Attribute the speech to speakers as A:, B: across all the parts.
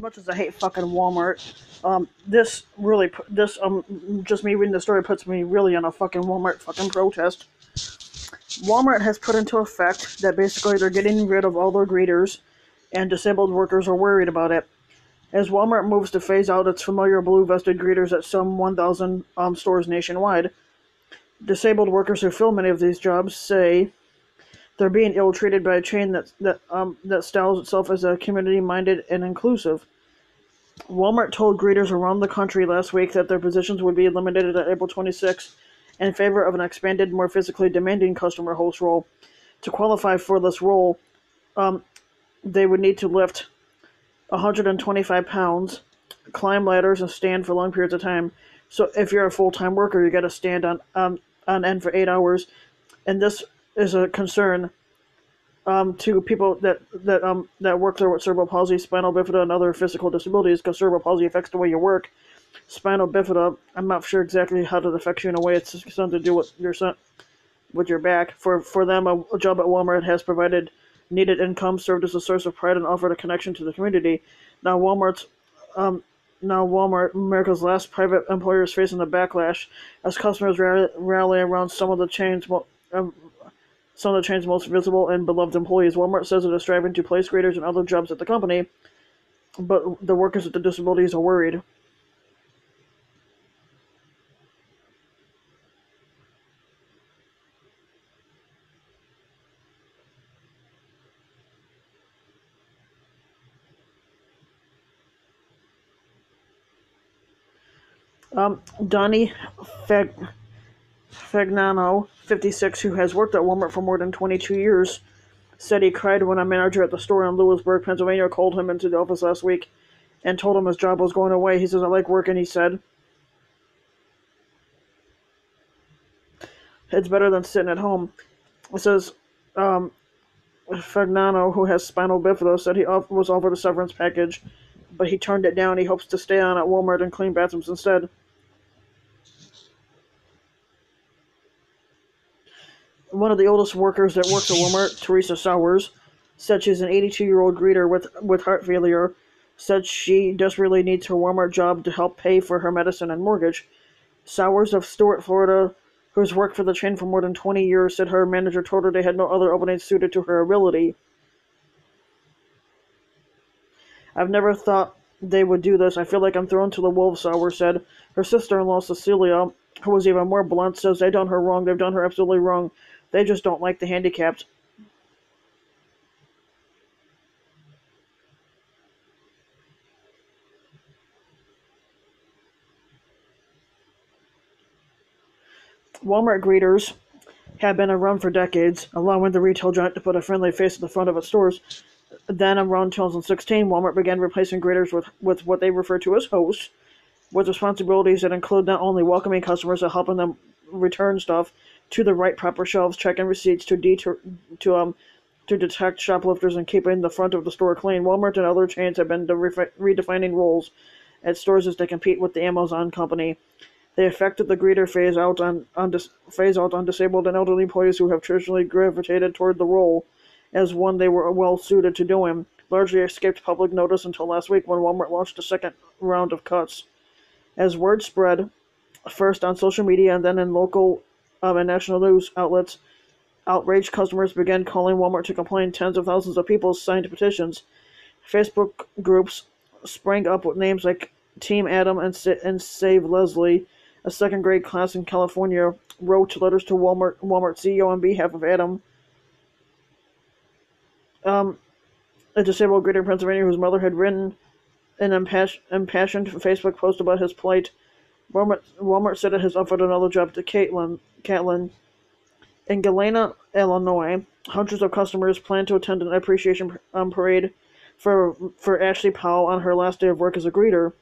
A: Much as I hate fucking Walmart, just me reading the story puts me really on a fucking Walmart fucking protest. Walmart has put into effect that basically they're getting rid of all their greeters, and disabled workers are worried about it. As Walmart moves to phase out its familiar blue-vested greeters at some 1,000 stores nationwide, disabled workers who fill many of these jobs say they're being ill-treated by a chain that styles itself as a community-minded and inclusive. Walmart told greeters around the country last week that their positions would be eliminated on April 26 in favor of an expanded, more physically demanding customer host role. To qualify for this role, they would need to lift 125 pounds, climb ladders, and stand for long periods of time. So if you're a full-time worker, you got to stand on end for 8 hours, and this is a concern to people that work there with cerebral palsy, spinal bifida, and other physical disabilities, because cerebral palsy affects the way you work. Spinal bifida, I'm not sure exactly how it affects you in a way. It's something to do with your back. For them, a job at Walmart has provided needed income, served as a source of pride, and offered a connection to the community. Now Walmart, America's last private employer, is facing a backlash as customers rally around some of the chain's most visible and beloved employees. Walmart says it is striving to place greeters and other jobs at the company, but the workers with the disabilities are worried. Donnie Fagnano, 56, who has worked at Walmart for more than 22 years, said he cried when a manager at the store in Lewisburg, Pennsylvania, called him into the office last week and told him his job was going away. He says, "I like working," he said. "It's better than sitting at home." It says Fagnano, who has spinal bifida, said he was offered a severance package, but he turned it down. He hopes to stay on at Walmart and clean bathrooms instead. One of the oldest workers that works at Walmart, Teresa Sowers, said she's an 82-year-old greeter with heart failure, said she desperately needs her Walmart job to help pay for her medicine and mortgage. Sowers of Stuart, Florida, who's worked for the chain for more than 20 years, said her manager told her they had no other openings suited to her ability. "I've never thought they would do this. I feel like I'm thrown to the wolves," Sowers said. Her sister-in-law, Cecilia, who was even more blunt, says they've done her wrong. They've done her absolutely wrong. They just don't like the handicapped. Walmart greeters have been around for decades, allowing the retail giant to put a friendly face at the front of its stores. Then, around 2016, Walmart began replacing greeters with what they refer to as hosts, with responsibilities that include not only welcoming customers and helping them return stuff to the right proper shelves, checking receipts to detect shoplifters, and keeping the front of the store clean. Walmart and other chains have been redefining roles at stores as they compete with the Amazon company. They affected the greeter phase out on disabled and elderly employees who have traditionally gravitated toward the role as one they were well suited to doing. Largely escaped public notice until last week when Walmart launched a second round of cuts. As word spread, first on social media and then in local and national news outlets, outraged customers began calling Walmart to complain. Tens of thousands of people signed petitions. Facebook groups sprang up with names like Team Adam and Save Leslie. A second-grade class in California wrote letters to Walmart CEO on behalf of Adam. A disabled greeter in Pennsylvania whose mother had written an impassioned Facebook post about his plight. Walmart said it has offered another job to Catlin. In Galena, Illinois, hundreds of customers plan to attend an appreciation parade for Ashley Powell on her last day of work as a greeter.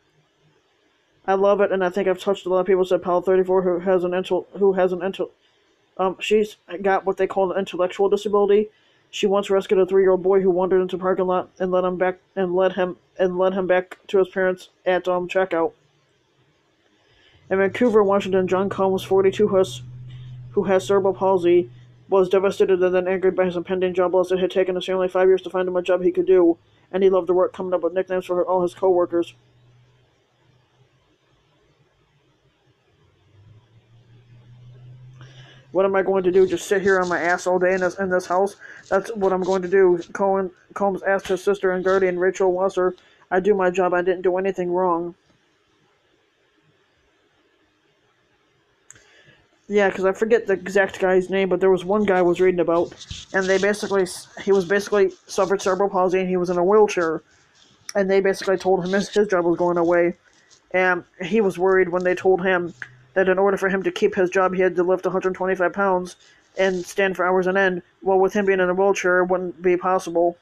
A: "I love it, and I think I've touched a lot of people," said Powell, 34, she's got what they call an intellectual disability. She once rescued a 3-year-old boy who wandered into the parking lot and led him back to his parents at checkout. In Vancouver, Washington, John Combs, 42, who has cerebral palsy, was devastated and then angered by his impending job loss. It had taken his family 5 years to find him a job he could do. and he loved to work coming up with nicknames for all his coworkers. What am I going to do? Just sit here on my ass all day in this house? That's what I'm going to do. Combs asked his sister and guardian, Rachel Wasser. I do my job. I didn't do anything wrong. Yeah, because I forget the exact guy's name, but there was one guy I was reading about, and he was basically suffered cerebral palsy, and he was in a wheelchair, and they basically told him his job was going away, and he was worried when they told him that in order for him to keep his job, he had to lift 125 pounds and stand for hours on end. Well, with him being in a wheelchair, it wouldn't be possible.